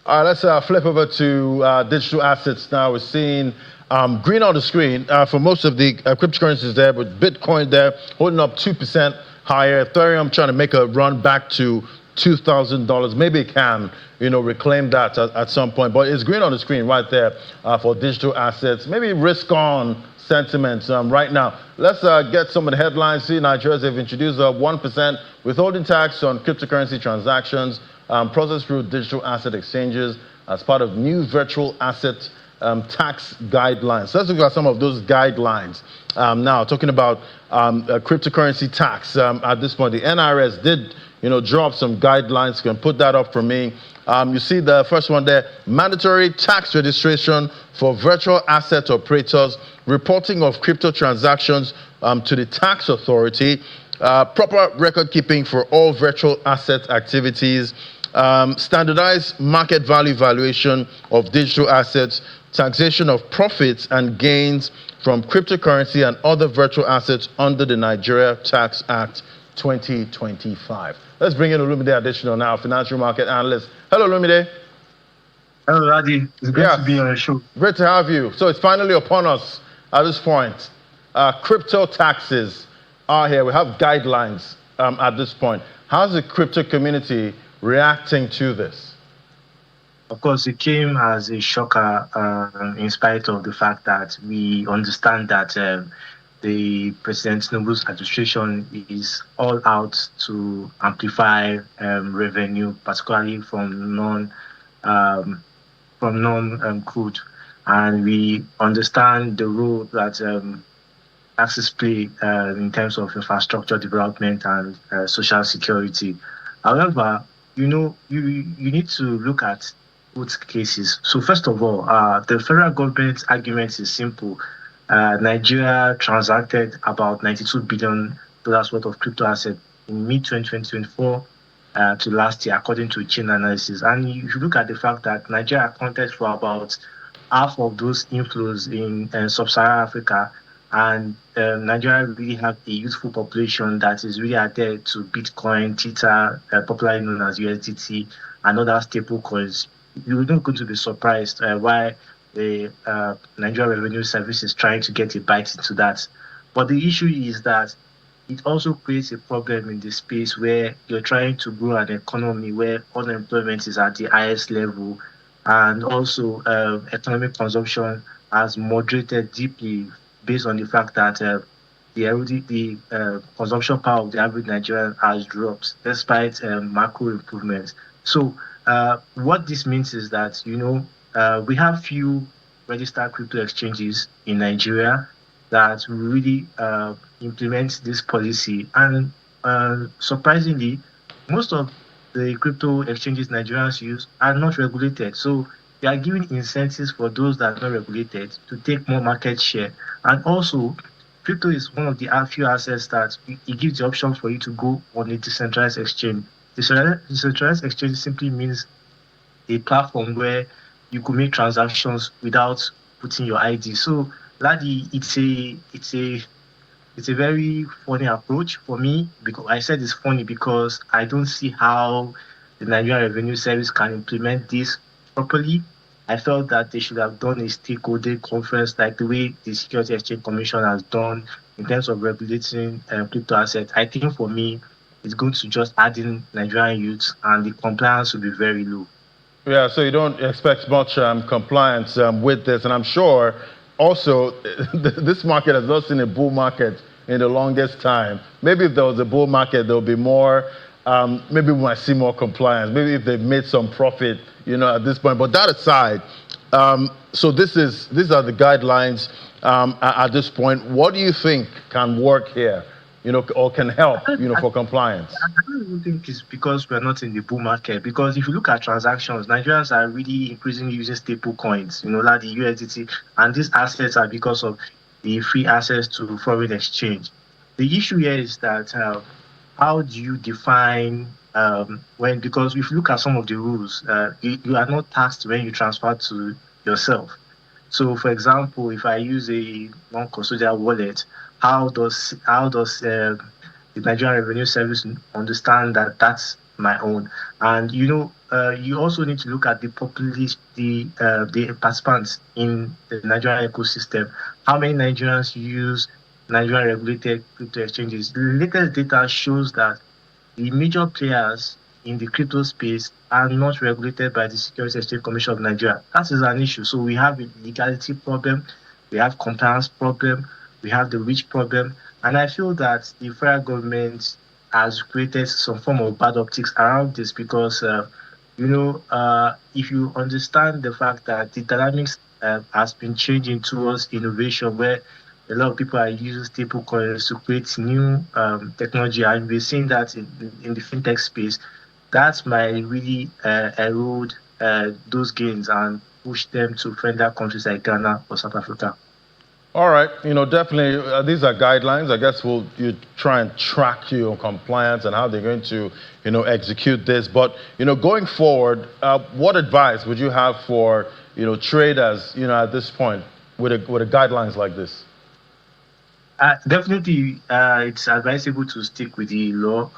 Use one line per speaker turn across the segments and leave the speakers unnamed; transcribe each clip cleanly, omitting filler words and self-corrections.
All right, let's flip over to digital assets now. We're seeing green on the screen for most of the cryptocurrencies there, with Bitcoin there holding up 2% higher. Ethereum trying to make a run back to $2,000. Maybe it can, reclaim that at some point. But it's green on the screen right there for digital assets. Maybe risk on sentiments right now. Let's get some of the headlines. See, Nigerians have introduced a 1% withholding tax on cryptocurrency transactions processed through digital asset exchanges as part of new virtual asset tax guidelines. So let's look at some of those guidelines. Now, talking about a cryptocurrency tax, at this point, the NRS did drop some guidelines. You can put that up for me. You see the first one there, mandatory tax registration for virtual asset operators, reporting of crypto transactions to the tax authority, proper record keeping for all virtual asset activities, standardized market value valuation of digital assets, taxation of profits and gains from cryptocurrency and other virtual assets under the Nigeria Tax Act 2025. Let's bring in Olumide Additional now, financial market analyst. Hello, Olumide.
Hello, Adi. It's great to be on your show.
Great to have you. So it's finally upon us at this point. Crypto taxes are here. We have guidelines at this point. How's the crypto community reacting to this?
Of course, it came as a shocker in spite of the fact that we understand that the President Tinubu's administration is all out to amplify revenue, particularly from non-crude. And we understand the role that taxes play in terms of infrastructure development and social security. However, you need to look at both cases. So first of all, the federal government's argument is simple. Nigeria transacted about $92 billion worth of crypto assets in mid-2024 to last year, according to chain analysis. And if you look at the fact that Nigeria accounted for about half of those inflows in sub-Saharan Africa, and Nigeria really have a youthful population that is really adhered to Bitcoin, Tether, popularly known as USDT, and other stable coins. You're not going to be surprised why the Nigeria Revenue Service is trying to get a bite into that. But the issue is that it also creates a problem in the space where you're trying to grow an economy where unemployment is at the highest level, and also economic consumption has moderated deeply based on the fact that the consumption power of the average Nigerian has dropped despite macro improvements. So what this means is that, we have few registered crypto exchanges in Nigeria that really implement this policy. And surprisingly, most of the crypto exchanges Nigerians use are not regulated. So they are giving incentives for those that are not regulated to take more market share. And also, crypto is one of the few assets that it gives the option for you to go on a decentralized exchange. Decentralized exchange simply means a platform where you could make transactions without putting your ID. So, Ladi, it's a very funny approach for me, because I said it's funny because I don't see how the Nigerian Revenue Service can implement this properly. I felt that they should have done a stakeholder conference like the way the Security Exchange Commission has done in terms of regulating crypto assets. I think for me, it's going to just add in Nigerian youths, and the compliance will be very low.
Yeah, so you don't expect much compliance with this, and I'm sure also this market has not seen a bull market in the longest time. Maybe if there was a bull market, there'll be more. Maybe we might see more compliance. Maybe if they've made some profit, at this point. But that aside, so these are the guidelines at this point. What do you think can work here? Or can help, for compliance?
I don't even think it's because we're not in the bull market. Because if you look at transactions, Nigerians are really increasingly using stable coins, like the USDT, and these assets are because of the free access to foreign exchange. The issue here is that how do you define because if you look at some of the rules, you are not taxed when you transfer to yourself. So, for example, if I use a non-custodial wallet, how does the Nigerian Revenue Service understand that that's my own. And you also need to look at the population, the participants in the Nigerian ecosystem. How many Nigerians use Nigerian regulated crypto exchanges? The latest data shows that the major players in the crypto space are not regulated by the Securities Exchange Commission of Nigeria. That is an issue. So we have a legality problem, we have compliance problem, we have the reach problem, and I feel that the federal government has created some form of bad optics around this because, if you understand the fact that the dynamics has been changing towards innovation, where a lot of people are using stable coins to create new technology, and we're seeing that in the fintech space. That might really erode those gains and push them to friendlier countries like Ghana or South Africa.
All right, definitely these are guidelines. I guess you try and track your compliance and how they're going to, execute this. But, going forward, what advice would you have for, traders, at this point with guidelines like this?
Definitely, it's advisable to stick with the law.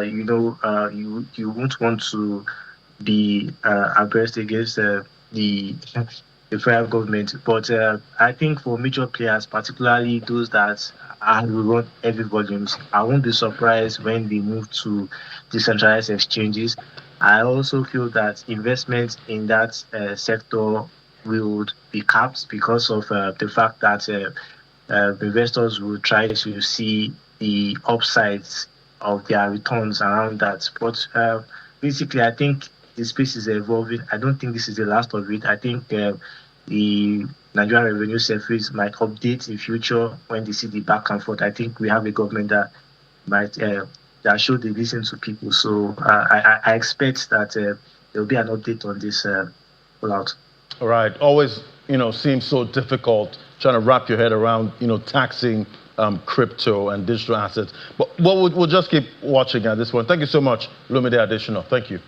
You won't want to be abreast against the federal government. But I think for major players, particularly those that will run heavy volumes, I won't be surprised when they move to decentralized exchanges. I also feel that investment in that sector will be capped because of the fact that investors will try to see the upsides of their returns around that. But basically, I think the space is evolving. I don't think this is the last of it. I think the Nigerian Revenue Service might update in future when they see the back and forth. I think we have a government that might that show they listen to people. So I expect that there will be an update on this rollout.
All right. Always, seems so difficult trying to wrap your head around, taxing crypto and digital assets. But we'll just keep watching at this point. Thank you so much, Lumide Additional. Thank you.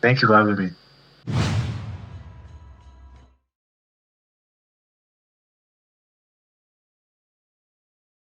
Thank you for having me.